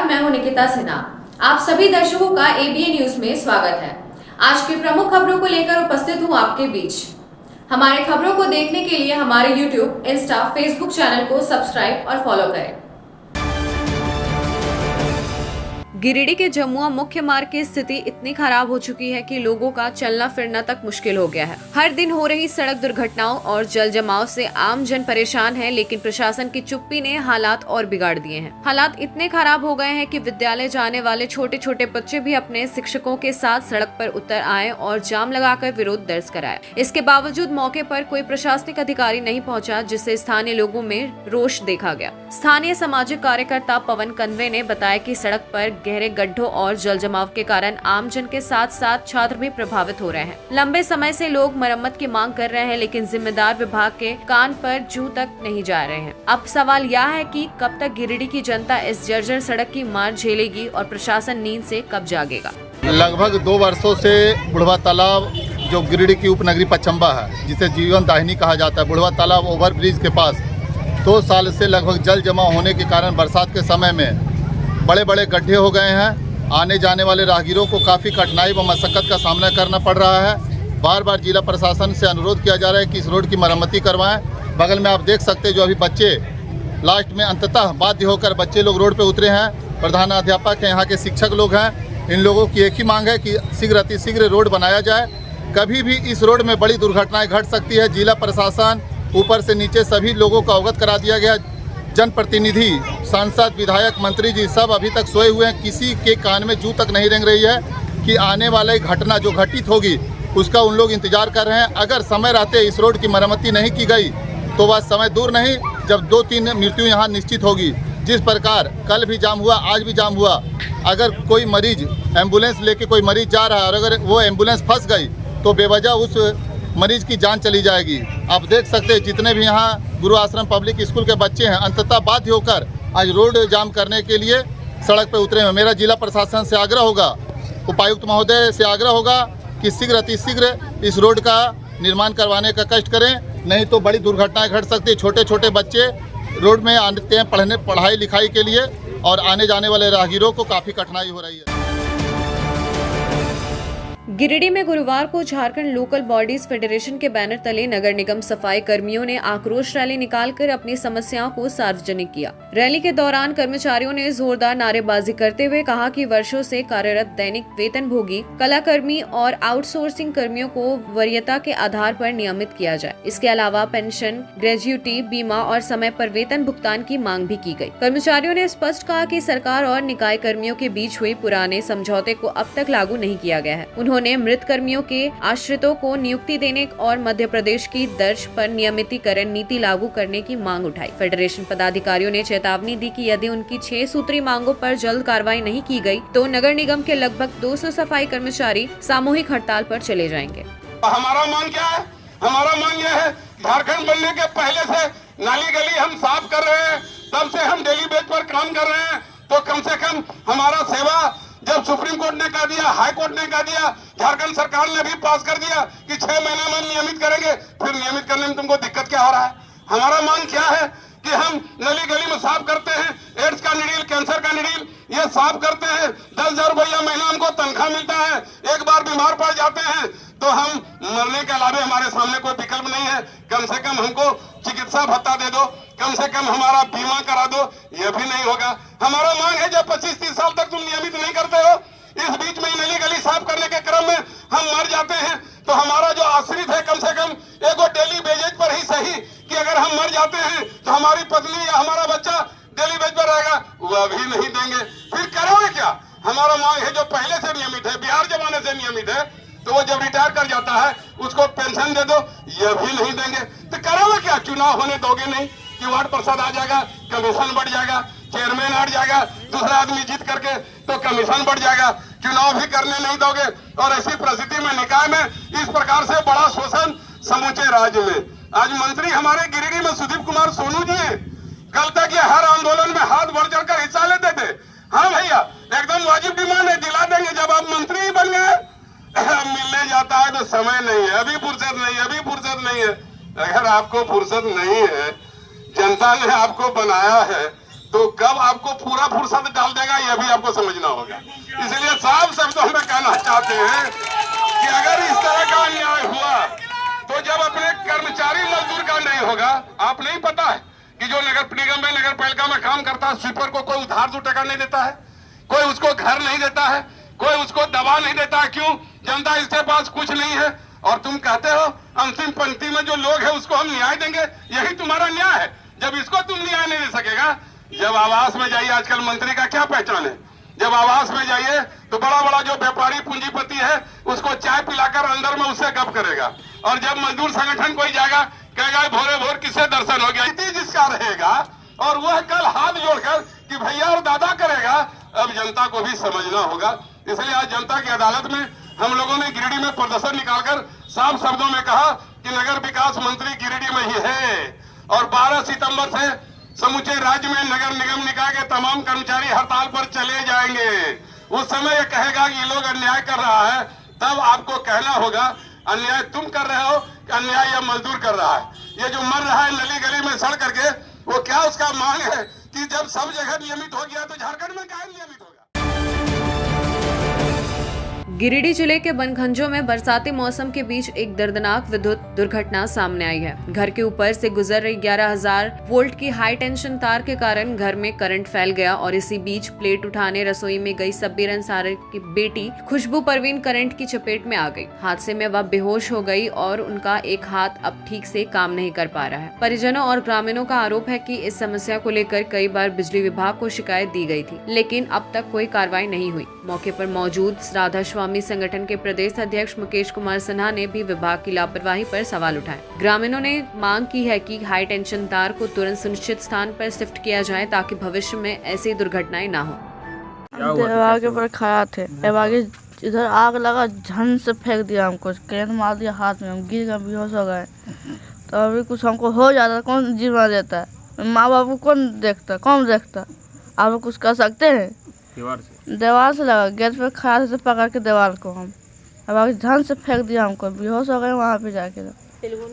नमस्कार, मैं हूं निकिता सिन्हा। आप सभी दर्शकों का एबीएन न्यूज में स्वागत है। आज की प्रमुख खबरों को लेकर उपस्थित हूं आपके बीच। हमारे खबरों को देखने के लिए हमारे यूट्यूब, इंस्टा, फेसबुक चैनल को सब्सक्राइब और फॉलो करें। गिरिडीह के जमुआ मुख्य मार्ग की स्थिति इतनी खराब हो चुकी है कि लोगों का चलना फिरना तक मुश्किल हो गया है। हर दिन हो रही सड़क दुर्घटनाओं और जल जमाव से आम जन परेशान है, लेकिन प्रशासन की चुप्पी ने हालात और बिगाड़ दिए हैं। हालात इतने खराब हो गए हैं कि विद्यालय जाने वाले छोटे छोटे बच्चे भी अपने शिक्षकों के साथ सड़क पर उतर आए और जाम लगाकर विरोध दर्ज कराया। इसके बावजूद मौके पर कोई प्रशासनिक अधिकारी नहीं पहुंचा, जिससे स्थानीय लोगों में रोष देखा गया। स्थानीय सामाजिक कार्यकर्ता पवन कंदवे ने बताया कि सड़क पर गहरे गड्ढों और जल जमाव के कारण आमजन के साथ साथ छात्र भी प्रभावित हो रहे हैं। लंबे समय से लोग मरम्मत की मांग कर रहे हैं, लेकिन जिम्मेदार विभाग के कान पर जू तक नहीं जा रहे हैं। अब सवाल यह है कि कब तक गिरिडीह की जनता इस जर्जर सड़क की मार झेलेगी और प्रशासन नींद से कब जागेगा। लगभग 2 वर्षों से बुढ़वा तालाब जो गिरिडीह की उपनगरी पचम्बा है, जिसे जीवन दाहिनी कहा जाता है, बुढ़वा तालाब ओवरब्रिज के पास 2 साल से लगभग जल जमा होने के कारण बरसात के समय में बड़े बड़े गड्ढे हो गए हैं। आने जाने वाले राहगीरों को काफ़ी कठिनाई व मशक्क़त का सामना करना पड़ रहा है। बार बार जिला प्रशासन से अनुरोध किया जा रहा है कि इस रोड की मरम्मती करवाएं। बगल में आप देख सकते हैं जो अभी बच्चे लास्ट में अंततः बाध्य होकर बच्चे लोग रोड पे उतरे हैं। प्रधानाध्यापक हैं, यहाँ के शिक्षक लोग हैं। इन लोगों की एक ही मांग है कि शीघ्र अतिशीघ्र रोड बनाया जाए। कभी भी इस रोड में बड़ी दुर्घटनाएँ घट सकती है। जिला प्रशासन ऊपर से नीचे सभी लोगों को अवगत करा दिया गया। जनप्रतिनिधि, सांसद, विधायक, मंत्री जी सब अभी तक सोए हुए हैं। किसी के कान में जू तक नहीं रेंग रही है कि आने वाली घटना जो घटित होगी उसका उन लोग इंतजार कर रहे हैं। अगर समय रहते इस रोड की मरम्मती नहीं की गई तो वह समय दूर नहीं जब 2-3 मृत्यु यहाँ निश्चित होगी। जिस प्रकार कल भी जाम हुआ, आज भी जाम हुआ। अगर कोई मरीज एम्बुलेंस लेके कोई मरीज जा रहा है और अगर वो एम्बुलेंस फंस गई तो बेवजह उस मरीज की जान चली जाएगी। आप देख सकते हैं जितने भी यहाँ गुरु आश्रम पब्लिक स्कूल के बच्चे हैं अंततः बाध्य होकर आज रोड जाम करने के लिए सड़क पर उतरे हैं। मेरा जिला प्रशासन से आग्रह होगा, उपायुक्त महोदय से आग्रह होगा कि शीघ्र अतिशीघ्र इस रोड का निर्माण करवाने का कष्ट करें, नहीं तो बड़ी दुर्घटनाएं घट सकती है। छोटे छोटे बच्चे रोड में आते हैं पढ़ाई लिखाई के लिए और आने जाने वाले राहगीरों को काफ़ी कठिनाई हो रही है। गिरिडीह में गुरुवार को झारखंड लोकल बॉडीज फेडरेशन के बैनर तले नगर निगम सफाई कर्मियों ने आक्रोश रैली निकालकर अपनी समस्याओं को सार्वजनिक किया। रैली के दौरान कर्मचारियों ने जोरदार नारेबाजी करते हुए कहा कि वर्षों से कार्यरत दैनिक वेतनभोगी कलाकर्मी और आउटसोर्सिंग कर्मियों को वरीयता के आधार पर नियमित किया जाए। इसके अलावा पेंशन, ग्रेजुइटी, बीमा और समय पर वेतन भुगतान की मांग भी की गई। कर्मचारियों ने स्पष्ट कहा कि सरकार और निकाय कर्मियों के बीच हुए पुराने समझौते को अब तक लागू नहीं किया गया है। उन्होंने मृत कर्मियों के आश्रितों को नियुक्ति देने और मध्य प्रदेश की दर्ज पर नियमितीकरण नीति लागू करने की मांग उठाई। फेडरेशन पदाधिकारियों ने चेतावनी दी कि यदि उनकी 6 सूत्री मांगों पर जल्द कार्रवाई नहीं की गई तो नगर निगम के लगभग 200 सफाई कर्मचारी सामूहिक हड़ताल पर चले जाएंगे। हमारा मांग क्या है? हमारा मांग यह है, झारखंड बनने के पहले से नाली गली हम साफ कर रहे हैं, तब से हम डेली बेस पर काम कर रहे हैं। तो कम से कम हमारा सेवा जब सुप्रीम कोर्ट ने कह दिया, हाई कोर्ट ने कह दिया, झारखंड सरकार ने भी पास कर दिया कि 6 महीने में नियमित करेंगे, फिर नियमित करने में तुमको दिक्कत क्या हो रहा है? हमारा मांग क्या है कि हम नली गली में साफ करते हैं, एड्स का निडील, कैंसर का निडील ये साफ करते हैं। 10,000 रुपया महीना हमको तनख्वाह मिलता है। एक बार बीमार पड़ जाते हैं तो हम मरने के अलावे हमारे सामने कोई विकल्प नहीं है। कम से कम हमको चिकित्सा भत्ता दे दो, कम से कम हमारा बीमा करा दो, यह भी नहीं होगा। हमारा मांग है जब 25-30 साल तक तुम नियमित नहीं करते हो, इस बीच में नली गली साफ करने के क्रम में हम मर जाते हैं तो हमारा जो आश्रित है कम से कम एगो डेली बेजेज पर ही सही कि अगर हम मर जाते हैं तो हमारी पत्नी या हमारा बच्चा डेली बेज पर रहेगा, वह भी नहीं देंगे। फिर करोगे क्या? हमारा मांग है जो पहले से नियमित है, बिहार जमाने से नियमित है, तो वो जब रिटायर कर जाता है उसको पेंशन दे दो, यह भी नहीं देंगे। तो करोगे क्या? चुनाव होने दोगे नहीं कि वार्ड पार्षद आ जाएगा, कमीशन बढ़ जाएगा, चेयरमैन हट जाएगा, दूसरा आदमी जीत करके तो कमीशन बढ़ जाएगा, चुनाव भी करने नहीं दोगे। और ऐसी परिस्थिति में निकाय में इस प्रकार से बड़ा शोषण समूचे राज्य में। आज मंत्री हमारे गिरिडीह में सुदीप कुमार सोनू जी हैं, कल तक ये हर आंदोलन में हाथ बढ़ चढ़ कर हिस्सा लेते थे। हाँ भैया, एकदम वाजिब डिमांड है, दिला देंगे। जब आप मंत्री ही बन गए मिलने जाता है तो समय नहीं है, अभी फुर्सत नहीं है, अभी फुर्सत नहीं है। अगर आपको फुर्सत नहीं है, जनता ने आपको बनाया है तो कब आपको पूरा फुर्सत डाल देगा यह भी आपको समझना होगा। इसलिए साफ शब्दों में कहना चाहते हैं कि अगर इस तरह का अन्याय हुआ तो जब अपने कर्मचारी मजदूर का नहीं होगा, आप नहीं पता है कि जो नगर निगम में नगर पालिका में काम करता है स्वीपर को कोई उधार 2 टका नहीं देता है, कोई उसको घर नहीं देता है, कोई उसको दवा नहीं देता है। क्यों? जनता इसके पास कुछ नहीं है और तुम कहते हो अंतिम पंक्ति में जो लोग है उसको हम न्याय देंगे, यही तुम्हारा न्याय है। जब इसको तुम न्याय नहीं दे सकेगा, जब आवास में जाइए, आजकल मंत्री का क्या पहचान है, जब आवास में जाइए तो बड़ा बड़ा जो व्यापारी पूंजीपति है उसको चाय पिलाकर अंदर में उससे गप करेगा, और जब मजदूर संगठन कोई जाएगा कहेगा भोरे भोर किससे दर्शन हो गया। जिसका रहेगा और वह कल हाथ जोड़कर कि भैया और दादा करेगा, अब जनता को भी समझना होगा। इसलिए आज जनता की अदालत में हम लोगों ने गिरिडीह में प्रदर्शन निकालकर साफ शब्दों में कहा कि नगर विकास मंत्री गिरिडीह में ही है और 12 सितंबर से समूचे राज्य में नगर निगम निकाय के तमाम कर्मचारी हड़ताल पर चले जाएंगे। उस समय ये कहेगा कि ये लोग अन्याय कर रहा है, तब आपको कहना होगा अन्याय तुम कर रहे हो कि अन्याय यह मजदूर कर रहा है। ये जो मर रहा है नली गली में सड़ करके, वो क्या उसका मांग है कि जब सब जगह नियमित हो गया तो झारखंड में क्या नियमित होगा। गिरिडीह जिले के बनखंजों में बरसाती मौसम के बीच एक दर्दनाक विद्युत दुर्घटना सामने आई है। घर के ऊपर से गुजर रही 11,000 वोल्ट की हाई टेंशन तार के कारण घर में करंट फैल गया और इसी बीच प्लेट उठाने रसोई में गई सब्बीर अंसारी की बेटी खुशबू परवीन करंट की चपेट में आ गई। हादसे में वह बेहोश हो गई और उनका एक हाथ अब ठीक से काम नहीं कर पा रहा है। परिजनों और ग्रामीणों का आरोप है कि इस समस्या को लेकर कई बार बिजली विभाग को शिकायत दी गई थी, लेकिन अब तक कोई कार्रवाई नहीं हुई। मौके पर मौजूद राधा स्वामी संगठन के प्रदेश अध्यक्ष मुकेश कुमार सिन्हा ने भी विभाग की लापरवाही पर सवाल उठाए। ग्रामीणों ने मांग की है कि हाई टेंशन तार को तुरंत सुनिश्चित स्थान पर शिफ्ट किया जाए ताकि भविष्य में ऐसी दुर्घटनाएं न हो। आगे पर खड़ा थे, आगे इधर आग लगा, झन से फेंक दिया हमको, करंट मार दिया हाथ में, हम गिर गए, बेहोश हो गए। तो अभी कुछ हमको हो जाता कौन जिम्मा देता है, माँ बाप को कौन देखता, आप कुछ कर सकते हैं। दीवार से लगा, गेट पे खड़ा से पकड़ के दीवार को हम, अब आगे झन से फेंक दिया हमको, बेहोश हो गए। वहाँ पे जाके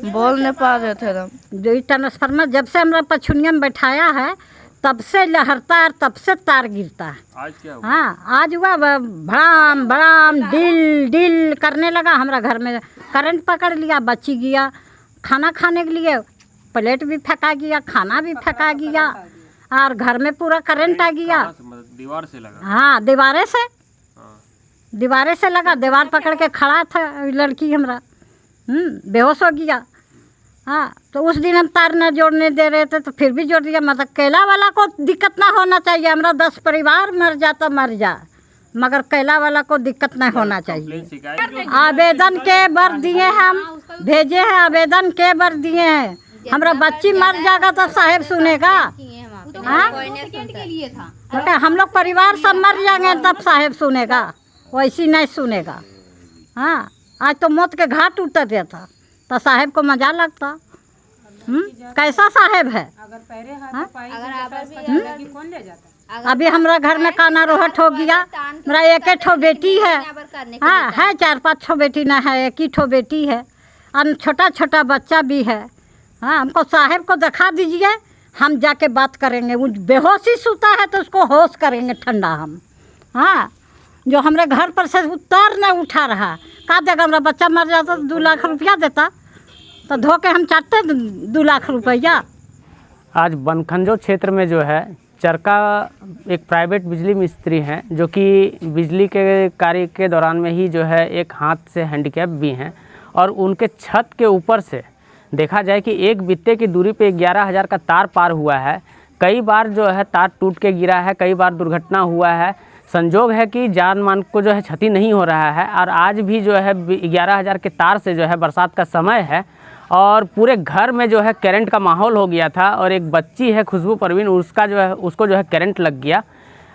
बोल नहीं पा रहे थे हम। जो ट्रांसफार्मर जब से हमरा पछुनिया में बैठाया है तब से लहरता है, तब से तार गिरता है। आज क्या हुआ? हाँ, आज हुआ भड़ाम भड़ाम डिल डिल करने लगा। हमारा घर में करंट पकड़ लिया, बची गया खाना खाने के लिए, प्लेट भी फेंका गया, खाना भी फेंका गया और घर में पूरा करंट आ गया। दीवार से लगा? हाँ, दीवारे से लगा। दीवार पकड़ के खड़ा था लड़की हमारा, बेहोश हो गया। हाँ, तो उस दिन हम तार न जोड़ने दे रहे थे तो फिर भी जोड़ दिया। मतलब कैला वाला को दिक्कत ना होना चाहिए, हमारा 10 परिवार मर जाता मर जा, मगर कैला वाला को दिक्कत नहीं होना चाहिए। आवेदन के बर दिए, हम भेजे हैं, आवेदन के बर दिए हैं। हमारा बच्ची मर जाएगा तो साहेब सुनेगा? हाँ, हम लोग परिवार सब मर जाएंगे तब साहेब सुनेगा, वैसी नहीं सुनेगा। हाँ, आज तो मौत के घाट उतर गया था तो साहेब को मजा लगता। कैसा साहेब है? अभी हमारा घर में काना रोहट हो गया। मेरा एक ठो बेटी है, हाँ है 4-5 ठो बेटी ना है, एक ही ठो बेटी है और छोटा छोटा बच्चा भी है। हाँ, हमको साहेब को दिखा दीजिए, हम जाके बात करेंगे। वो बेहोशी सोता है तो उसको होश करेंगे ठंडा हम। हाँ, जो हमारे घर पर से उतर नहीं उठा रहा, का देगा? हमारा बच्चा मर जाता तो 2 लाख रुपया देता, तो धो के हम चाटते 2 लाख रुपया। आज बनखंजो क्षेत्र में जो है चरका एक प्राइवेट बिजली मिस्त्री हैं जो कि बिजली के कार्य के दौरान में ही जो है एक हाथ से हैंडीकैप भी हैं, और उनके छत के ऊपर से देखा जाए कि एक बित्ते की दूरी पे 11,000 का तार पार हुआ है। कई बार जो है तार टूट के गिरा है, कई बार दुर्घटना हुआ है। संजोग है कि जान मान को जो है क्षति नहीं हो रहा है, और आज भी जो है 11,000 के तार से जो है बरसात का समय है और पूरे घर में जो है करंट का माहौल हो गया था। और एक बच्ची है खुशबू परवीन, उसको जो है करंट लग गया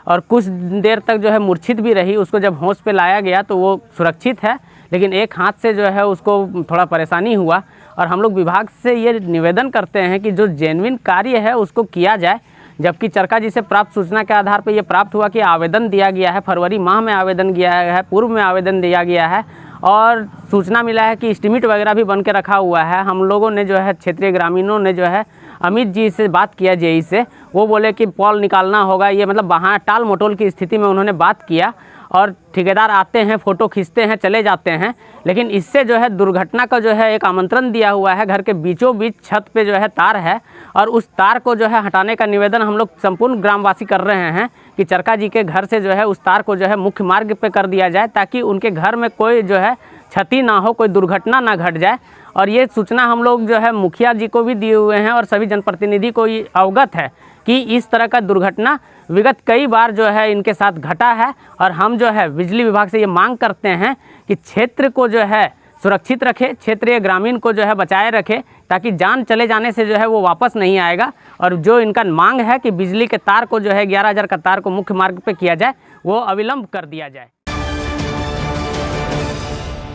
और कुछ देर तक जो है मूर्छित भी रही। उसको जब होश पे लाया गया तो वो सुरक्षित है, लेकिन एक हाथ से जो है उसको थोड़ा परेशानी हुआ। और हम लोग विभाग से ये निवेदन करते हैं कि जो जेन्युइन कार्य है उसको किया जाए। जबकि चरका जी से प्राप्त सूचना के आधार पर ये प्राप्त हुआ कि आवेदन दिया गया है, फरवरी माह में आवेदन दिया है, पूर्व में आवेदन दिया गया है, और सूचना मिला है कि एस्टीमेट वगैरह भी बन के रखा हुआ है। हम लोगों ने जो है क्षेत्रीय ग्रामीणों ने जो है अमित जी से बात किया जेई से, वो बोले कि पॉल निकालना होगा, ये मतलब वहाँ टाल मटोल की स्थिति में उन्होंने बात किया और ठेकेदार आते हैं, फ़ोटो खींचते हैं, चले जाते हैं। लेकिन इससे जो है दुर्घटना का जो है एक आमंत्रण दिया हुआ है। घर के बीचों बीच छत पे जो है तार है और उस तार को जो है हटाने का निवेदन हम लोग संपूर्ण ग्रामवासी कर रहे हैं कि चरका जी के घर से जो है उस तार को जो है मुख्य मार्ग पे कर दिया जाए, ताकि उनके घर में कोई जो है क्षति ना हो, कोई दुर्घटना ना घट जाए। और ये सूचना हम लोग जो है मुखिया जी को भी दिए हुए हैं और सभी जनप्रतिनिधि को ये अवगत है कि इस तरह का दुर्घटना विगत कई बार जो है इनके साथ घटा है। और हम जो है बिजली विभाग से ये मांग करते हैं कि क्षेत्र को जो है सुरक्षित रखे, क्षेत्रीय ग्रामीण को जो है बचाए रखे, ताकि जान चले जाने से जो है वो वापस नहीं आएगा। और जो इनका मांग है कि बिजली के तार को जो है 11,000 का तार को मुख्य मार्ग पे किया जाए, वो अविलंब कर दिया जाए।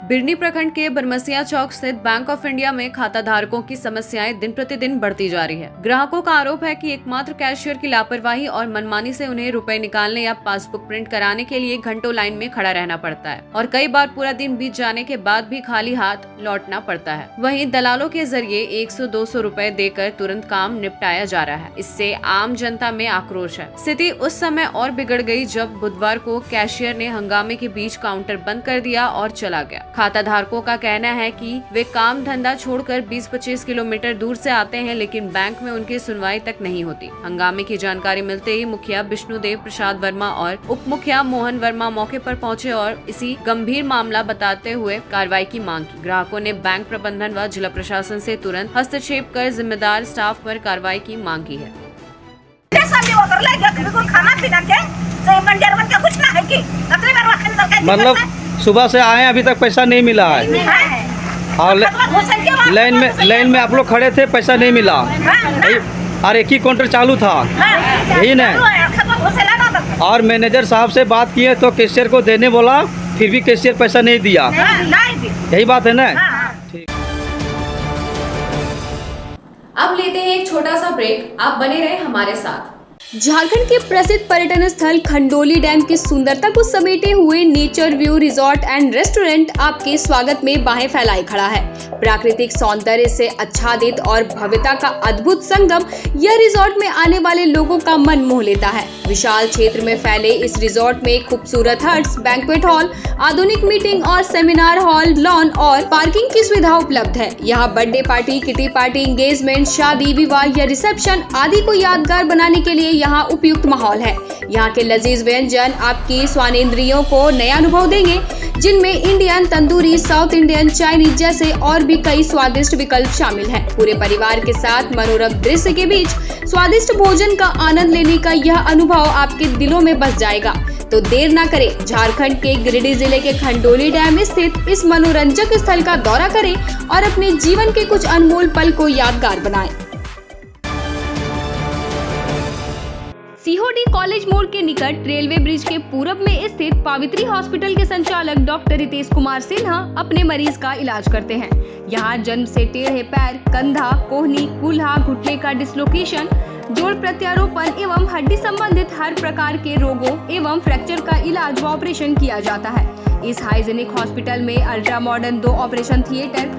बिरनी प्रखंड के बरमसिया चौक स्थित बैंक ऑफ इंडिया में खाता धारकों की समस्याएं दिन प्रतिदिन बढ़ती जा रही है। ग्राहकों का आरोप है कि एकमात्र कैशियर की लापरवाही और मनमानी से उन्हें रुपए निकालने या पासबुक प्रिंट कराने के लिए घंटों लाइन में खड़ा रहना पड़ता है और कई बार पूरा दिन बीत जाने के बाद भी खाली हाथ लौटना पड़ता है। वहीं दलालों के जरिए 100-200 रुपए देकर तुरंत काम निपटाया जा रहा है। इससे आम जनता में आक्रोश है। स्थिति उस समय और बिगड़ गई जब बुधवार को कैशियर ने हंगामे के बीच काउंटर बंद कर दिया और चला गया। खाता धारकों का कहना है कि वे काम धंधा छोड़कर 20-25 किलोमीटर दूर से आते हैं, लेकिन बैंक में उनकी सुनवाई तक नहीं होती। हंगामे की जानकारी मिलते ही मुखिया विष्णुदेव प्रसाद वर्मा और उप मुखिया मोहन वर्मा मौके पर पहुंचे और इसी गंभीर मामला बताते हुए कार्रवाई की मांग की। ग्राहकों ने बैंक प्रबंधन व जिला प्रशासन से तुरंत हस्तक्षेप कर जिम्मेदार स्टाफ पर कार्रवाई की मांग की है। मतलब सुबह से आए अभी तक पैसा नहीं मिला है और लाइन में आप लोग खड़े थे, पैसा नहीं मिला और एक ही काउंटर चालू था, यही ना। और मैनेजर साहब से बात किए तो कैशियर को देने बोला, फिर भी कैशियर पैसा नहीं दिया, यही बात है ना। अब लेते हैं एक छोटा सा ब्रेक, आप बने रहे हमारे साथ। झारखंड के प्रसिद्ध पर्यटन स्थल खंडोली डैम की सुंदरता को समेटे हुए nature view resort and restaurant आपके स्वागत में बाहें फैलाए खड़ा है। प्राकृतिक सौंदर्य से आच्छादित और भव्यता का अद्भुत संगम यह रिजॉर्ट में आने वाले लोगों का मन मोह लेता है। विशाल क्षेत्र में फैले इस रिजॉर्ट में खूबसूरत हट्स, बैंक्वेट हॉल, आधुनिक मीटिंग और सेमिनार हॉल, लॉन और पार्किंग की सुविधा उपलब्ध है। यहाँ birthday party, kitty party, engagement, शादी, विवाह या रिसेप्शन आदि को यादगार बनाने के लिए यहाँ उपयुक्त माहौल है। यहाँ के लजीज व्यंजन आपकी स्वानेंद्रियों को नया अनुभव देंगे, जिनमें Indian, tandoori, south Indian, Chinese जैसे और भी कई स्वादिष्ट विकल्प शामिल हैं। पूरे परिवार के साथ मनोरम दृश्य के बीच स्वादिष्ट भोजन का आनंद लेने का यह अनुभव आपके दिलों में बस जाएगा। तो देर ना करें, झारखंड के गिरिडीह जिले के खंडोली डैम स्थित इस मनोरंजक स्थल का दौरा करें और अपने जीवन के कुछ अनमोल पल को यादगार बनाएं। सीहोडी कॉलेज मोड़ के निकट रेलवे ब्रिज के पूरब में स्थित पावित्री हॉस्पिटल के संचालक डॉक्टर रितेश कुमार सिन्हा अपने मरीज का इलाज करते हैं। यहाँ जन्म से टेढ़े पैर, कंधा, कोहनी, कूल्हा, घुटने का डिसलोकेशन, जोड़ प्रत्यारोपण एवं हड्डी संबंधित हर प्रकार के रोगों एवं फ्रैक्चर का इलाज व ऑपरेशन किया जाता है। इस हाइजेनिक हॉस्पिटल में ultra modern 2 operation theatre,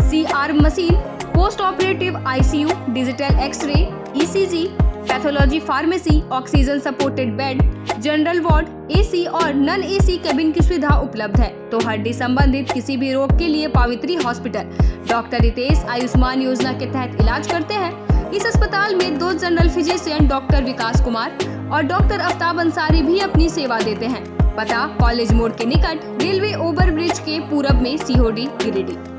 CR machine, post operative ICU, digital x ray, ECG, pathology pharmacy, oxygen supported bed, general ward, AC और नॉन AC केबिन की सुविधा उपलब्ध है। तो हड्डी संबंधित किसी भी रोग के लिए पावित्री हॉस्पिटल डॉक्टर रितेश आयुष्मान योजना के तहत इलाज करते हैं। इस अस्पताल में 2 जनरल फिजिशियन डॉक्टर विकास कुमार और डॉक्टर आफ्ताब अंसारी भी अपनी सेवा देते हैं। पता कॉलेज मोड़ के निकट रेलवे ओवर ब्रिज के पूरब में, सीहोडी, गिरिडीह।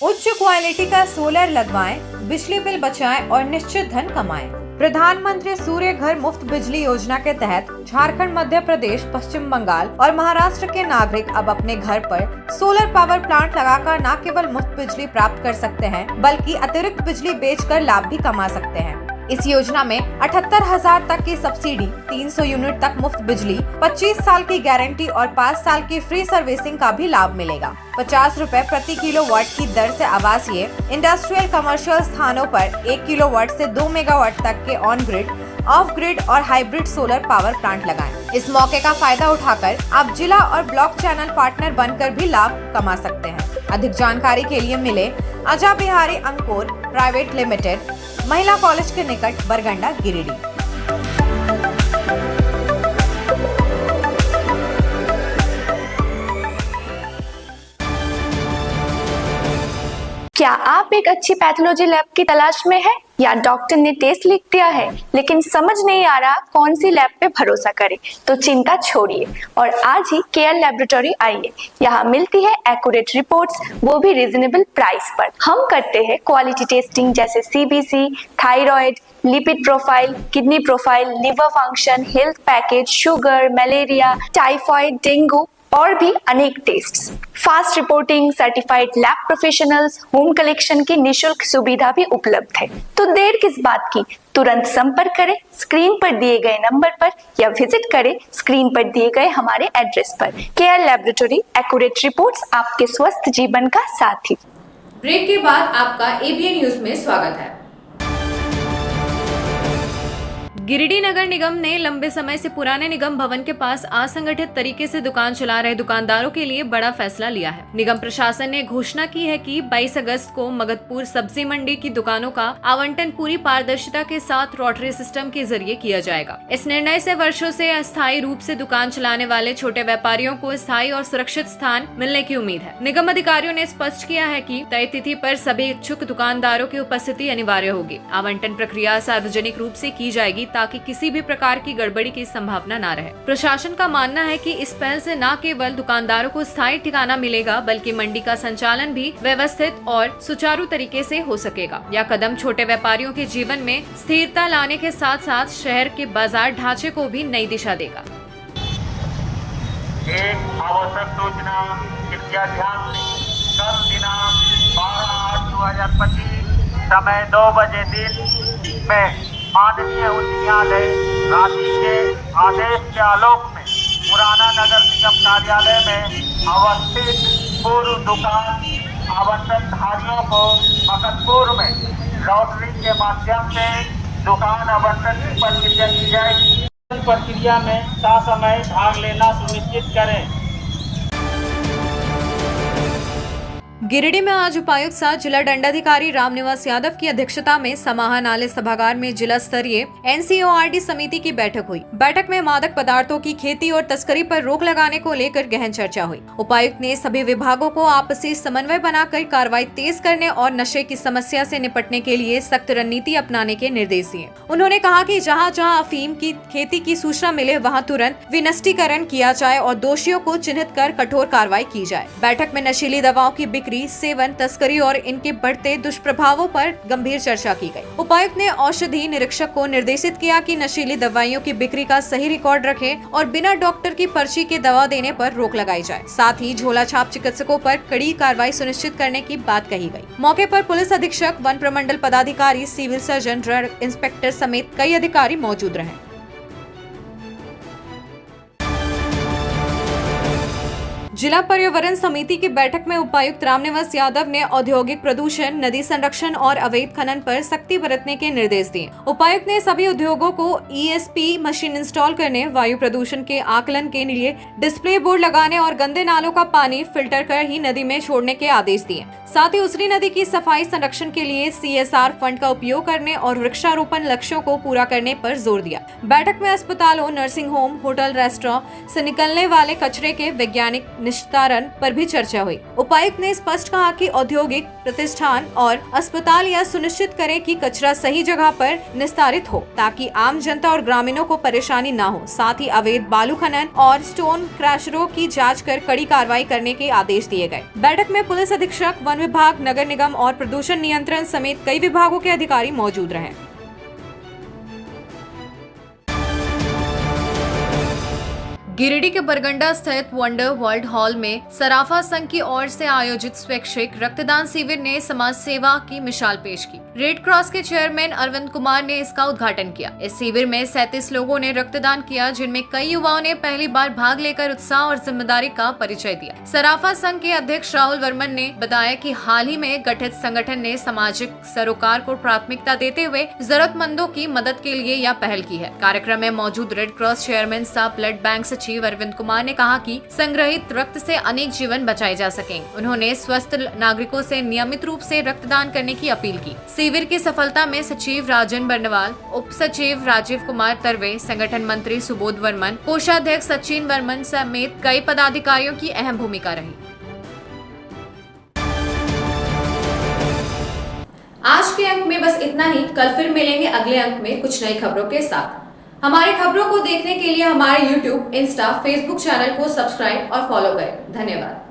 उच्च क्वालिटी का सोलर लगवाएं, बिजली बिल बचाएं और निश्चित धन कमाएं। प्रधानमंत्री सूर्य घर मुफ्त बिजली योजना के तहत झारखंड, मध्य प्रदेश, पश्चिम बंगाल और महाराष्ट्र के नागरिक अब अपने घर पर सोलर पावर प्लांट लगाकर न केवल मुफ्त बिजली प्राप्त कर सकते हैं, बल्कि अतिरिक्त बिजली बेचकर लाभ भी कमा सकते हैं। इस योजना में 78,000 तक की सब्सिडी, 300 यूनिट तक मुफ्त बिजली, 25 साल की गारंटी और 5 साल की फ्री सर्विसिंग का भी लाभ मिलेगा। 50 रुपए प्रति किलोवाट की दर से आवासीय, इंडस्ट्रियल, कमर्शियल स्थानों पर 1 किलोवाट से 2 मेगावाट तक के ऑन ग्रिड, ऑफ ग्रिड और हाइब्रिड सोलर पावर प्लांट लगाएं। इस मौके का फायदा उठाकर आप जिला और ब्लॉक चैनल पार्टनर बनकर भी लाभ कमा सकते हैं। अधिक जानकारी के लिए मिले अजा बिहारी अंकुर प्राइवेट लिमिटेड, महिला कॉलेज के निकट, बरगंडा, गिरिडीह। क्या आप एक अच्छी पैथोलॉजी लैब की तलाश में हैं या डॉक्टर ने टेस्ट लिख दिया है लेकिन समझ नहीं आ रहा कौन सी लैब पे भरोसा करें? तो चिंता छोड़िए और आज ही केयर लैबोरेटरी आइए। यहाँ मिलती है एक्यूरेट रिपोर्ट्स, वो भी रीजनेबल प्राइस पर। हम करते हैं क्वालिटी टेस्टिंग जैसे CBC, thyroid, lipid profile, kidney profile, liver function, health package, sugar, malaria, typhoid, dengue और भी अनेक tests. Fast reporting, certified lab professionals, home collection की निशुल्क सुविधा भी उपलब्ध है। तो देर किस बात की, तुरंत संपर्क करें स्क्रीन पर दिए गए नंबर पर या विजिट करें स्क्रीन पर दिए गए हमारे एड्रेस पर। केयर लैबोरेटरी, एक्यूरेट रिपोर्ट्स, आपके स्वस्थ जीवन का साथी। ब्रेक के बाद आपका एबीएन न्यूज में स्वागत है। गिरिडीह नगर निगम ने लंबे समय से पुराने निगम भवन के पास असंगठित तरीके से दुकान चला रहे दुकानदारों के लिए बड़ा फैसला लिया है। निगम प्रशासन ने घोषणा की है कि 22 अगस्त को मगधपुर सब्जी मंडी की दुकानों का आवंटन पूरी पारदर्शिता के साथ रोटरी सिस्टम के जरिए किया जाएगा। इस निर्णय से वर्षों से अस्थायी रूप से दुकान चलाने वाले छोटे व्यापारियों को स्थायी और सुरक्षित स्थान मिलने की उम्मीद है। निगम अधिकारियों ने स्पष्ट किया है कि तय तिथि पर सभी इच्छुक दुकानदारों की उपस्थिति अनिवार्य होगी। आवंटन प्रक्रिया सार्वजनिक रूप से की जाएगी ताकि किसी भी प्रकार की गड़बड़ी की संभावना न रहे। प्रशासन का मानना है कि इस पहल से न केवल दुकानदारों को स्थायी ठिकाना मिलेगा बल्कि मंडी का संचालन भी व्यवस्थित और सुचारू तरीके से हो सकेगा। यह कदम छोटे व्यापारियों के जीवन में स्थिरता लाने के साथ साथ शहर के बाजार ढांचे को भी नई दिशा देगा। एक आवश्यक सूचना, कृपया ध्यान दें। कल दिनांक 12/8/2025 समय 2 बजे दिन में माननीय उच्च न्यायालय रांची के आदेश के आलोक में पुराना नगर निगम कार्यालय में अवस्थित पूर्व दुकान आवंटनधारियों को मगधपुर में लॉटरी के माध्यम से दुकान आवंटन की प्रक्रिया की जाएगी। प्रक्रिया में ससमय भाग लेना सुनिश्चित करें। गिरिडीह में आज उपायुक्त सह जिला दंडाधिकारी रामनिवास यादव की अध्यक्षता में समाहरणालय सभागार में जिला स्तरीय एनसीओआरडी समिति की बैठक हुई। बैठक में मादक पदार्थों की खेती और तस्करी पर रोक लगाने को लेकर गहन चर्चा हुई। उपायुक्त ने सभी विभागों को आपसी समन्वय बनाकर कार्रवाई तेज करने और नशे की समस्या से निपटने के लिए सख्त रणनीति अपनाने के निर्देश दिए। उन्होंने कहा कि जहाँ जहाँ अफीम की खेती की सूचना मिले वहाँ तुरंत विनष्टीकरण किया जाए और दोषियों को चिन्हित कर कठोर कार्रवाई की जाए। बैठक में नशीली दवाओं की बिक्री, सेवन, तस्करी और इनके बढ़ते दुष्प्रभावों पर गंभीर चर्चा की गई। उपायुक्त ने औषधि निरीक्षक को निर्देशित किया कि नशीली दवाइयों की बिक्री का सही रिकॉर्ड रखें और बिना डॉक्टर की पर्ची के दवा देने पर रोक लगाई जाए। साथ ही झोला छाप चिकित्सकों पर कड़ी कार्रवाई सुनिश्चित करने की बात कही गई। मौके पर पुलिस अधीक्षक, वन प्रमंडल पदाधिकारी, सिविल सर्जन, ड्रग इंस्पेक्टर समेत कई अधिकारी मौजूद रहे। जिला पर्यावरण समिति की बैठक में उपायुक्त रामनिवास यादव ने औद्योगिक प्रदूषण, नदी संरक्षण और अवैध खनन पर सख्ती बरतने के निर्देश दिए। उपायुक्त ने सभी उद्योगों को ईएसपी मशीन इंस्टॉल करने, वायु प्रदूषण के आकलन के लिए डिस्प्ले बोर्ड लगाने और गंदे नालों का पानी फिल्टर कर ही नदी में छोड़ने के आदेश दिए। साथ ही उसरी नदी की सफाई संरक्षण के लिए CSR फंड का उपयोग करने और वृक्षारोपण लक्ष्यों को पूरा करने पर जोर दिया। बैठक में अस्पतालों, नर्सिंग होम, होटल, रेस्टोरेंट से निकलने वाले कचरे के वैज्ञानिक निस्तारण पर भी चर्चा हुई। उपायुक्त ने स्पष्ट कहा कि औद्योगिक प्रतिष्ठान और अस्पताल यह सुनिश्चित करें कि कचरा सही जगह पर निस्तारित हो ताकि आम जनता और ग्रामीणों को परेशानी न हो। साथ ही अवैध बालू खनन और स्टोन क्रैशरों की जांच कर कड़ी कार्रवाई करने के आदेश दिए गए। बैठक में पुलिस अधीक्षक, वन विभाग, नगर निगम और प्रदूषण नियंत्रण समेत कई विभागों के अधिकारी मौजूद रहे। गिरिडीह के बरगंडा स्थित वंडर वर्ल्ड हॉल में सराफा संघ की ओर से आयोजित स्वैच्छिक रक्तदान शिविर ने समाज सेवा की मिसाल पेश की। रेड क्रॉस के चेयरमैन अरविंद कुमार ने इसका उद्घाटन किया। इस शिविर में 37 लोगों ने रक्तदान किया, जिनमें कई युवाओं ने पहली बार भाग लेकर उत्साह और जिम्मेदारी का परिचय दिया। सराफा संघ के अध्यक्ष राहुल वर्मन ने बताया कि हाल ही में गठित संगठन ने सामाजिक सरोकार को प्राथमिकता देते हुए जरूरतमंदों की मदद के लिए यह पहल की है। कार्यक्रम में मौजूद रेड क्रॉस चेयरमैन सह ब्लड बैंक सचिव अरविंद कुमार ने कहा कि संग्रहित रक्त से अनेक जीवन बचाए जा सकेंगे। उन्होंने स्वस्थ नागरिकों से नियमित रूप से रक्तदान करने की अपील की। शिविर की सफलता में सचिव राजन बर्नवाल, उप सचिव राजीव कुमार तरवे, संगठन मंत्री सुबोध वर्मन, कोषाध्यक्ष सचिन वर्मन समेत कई पदाधिकारियों की अहम भूमिका रही। आज के अंक में बस इतना ही। कल फिर मिलेंगे अगले अंक में कुछ नई खबरों के साथ। हमारी खबरों को देखने के लिए हमारे YouTube, Insta, Facebook चैनल को सब्सक्राइब और फॉलो करें। धन्यवाद।